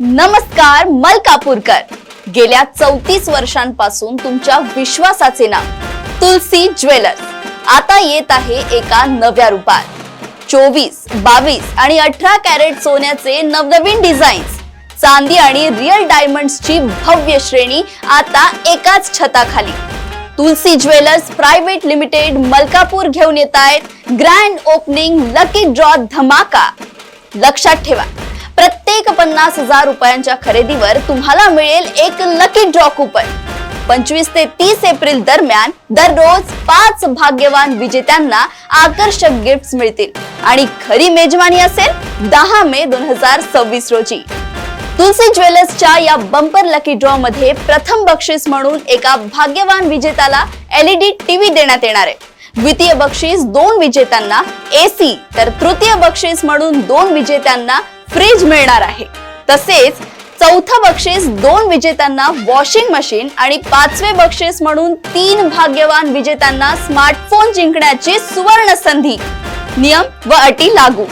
नमस्कार मलकापूरकर। गेल्या 34 वर्षांपासून तुमच्या विश्वासाचे नाव तुलसी ज्वेलर्स आता येत आहे एका नव्या रूपात। 24, 22 आणि 18 कॅरेट सोन्याचे नवनवीन डिझाईन्स, चांदी आणि रियल डायमंड्सची भव्य श्रेणी आता एकाच छताखाली। तुलसी ज्वेलर्स प्रायव्हेट लिमिटेड मलकापूर घेऊन येत आहेत ग्रँड ओपनिंग लकी ड्रॉ धमाका। लक्षात ठेवा, प्रत्येक 50,000 रुपयांच्या खरेदीवर तुम्हाला मिळेल एक लकी ड्रॉ कूपन। 25 ते 30 एप्रिल दरम्यान दररोज 5 भाग्यवान विजेत्यांना आकर्षक गिफ्ट्स मिळतील आणि खरी मेजवानी असेल 10 मे 2026 रोजी। तुलसी ज्वेलर्सच्या या बंपर लकी ड्रॉ मध्ये प्रथम बक्षीस म्हणून एका भाग्यवान विजेत्याला LED टीव्ही देण्यात येणार आहे। द्वितीय बक्षीस 2 विजेत्यांना AC, तर तृतीय बक्षीस म्हणून 2 विजेत्यांना फ्रीज मिळणार आहे। तसेच चौथं बक्षीस 2 विजेत्यांना वॉशिंग मशीन आणि 5वे बक्षीस म्हणून 3 भाग्यवान विजेत्यांना स्मार्टफोन जिंकण्याची सुवर्ण संधी। नियम व अटी लागू।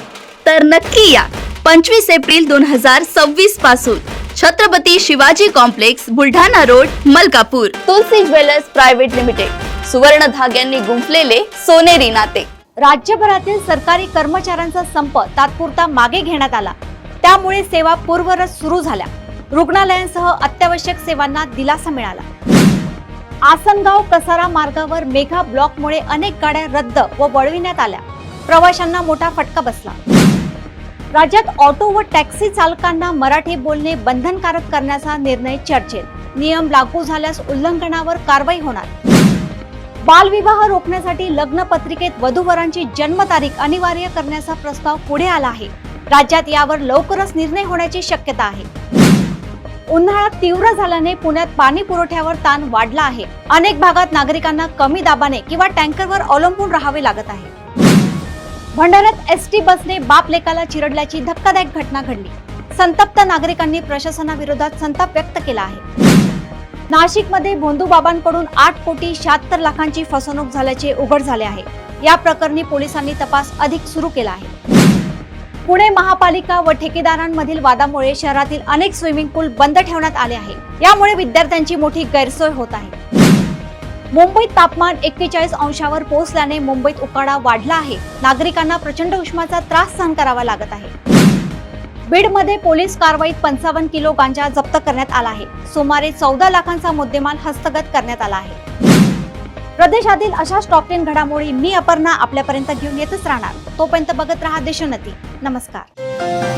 तर नक्की या 25 एप्रिल 2026 पासून छत्रपती शिवाजी कॉम्प्लेक्स, बुलढाणा रोड, मलकापूर। तुलसी ज्वेलर्स प्रायव्हेट लिमिटेड, सुवर्ण धाग्यांनी गुंफलेले सोनेरी नाते। राज्यभरातील सरकारी कर्मचाऱ्यांचा संप तात्पुरता मागे घेण्यात आला, त्यामुळे सेवा पूर्ववत सुरू झाल्या। रुग्णालयांसह अत्यावश्यक सेवांना दिलासा मिळाला। आसनगाव कसारा मार्गावर मेगा ब्लॉकमुळे अनेक गाड्या रद्द व वळविण्यात आल्या, प्रवाशांना मोठा फटका बसला। राज्यात ऑटो व टॅक्सी चालकांना मराठी बोलणे बंधनकारक करण्याचा निर्णय चर्चेत, नियम लागू झाल्यास उल्लंघनावर कारवाई होणार। बालविवाह रोखण्यासाठी लग्न पत्रिकेत वधूवरांची जन्मतारीख अनिवार्य करण्याचा प्रस्ताव पुढे आला आहे। राज्यात यावर लवकरच निर्णय होण्याची शक्यता आहे। उन्हाळा तीव्र झाल्याने पुण्यात पाणी पुरवठ्यावर ताण वाढला आहे। अनेक भागात नागरिकांना कमी दाबाने किंवा टँकरवर अवलंबून राहावे लागत आहे। भंडाऱ्यात ST बसने बाप लेकाला चिरडल्याची धक्कादायक घटना घडली। संतप्त नागरिकांनी प्रशासनाविरोधात संताप व्यक्त केला आहे। नाशिकमध्ये भोंदूबाबांकडून 8,76,00,000ची फसवणूक झाल्याचे उघड झाले आहे। या प्रकरणी पोलिसांनी तपास अधिक सुरू केला आहे। पुणे महापालिका व ठेकेदारांमधील वादामुळे शहरातील अनेक स्विमिंग पूल बंद ठेवण्यात आले आहे। यामुळे विद्यार्थ्यांची मोठी गैरसोय होत आहे। मुंबईत तापमान 41 अंशावर पोहोचल्याने मुंबईत उकाडा वाढला आहे। नागरिकांना प्रचंड उष्माचा त्रास सहन करावा लागत आहे। बीडमध्ये पोलीस कारवाईत 55 किलो गांजा जप्त करण्यात आला आहे। सुमारे 14 लाखांचा मुद्देमाल हस्तगत करण्यात आला आहे। प्रदेशातील अशा टॉप 10 घडामोडी मी अपर्णा आपल्यापर्यंत घेऊन येतच राहणार। तोपर्यंत बघत रहा देशोन्नती। नमस्कार।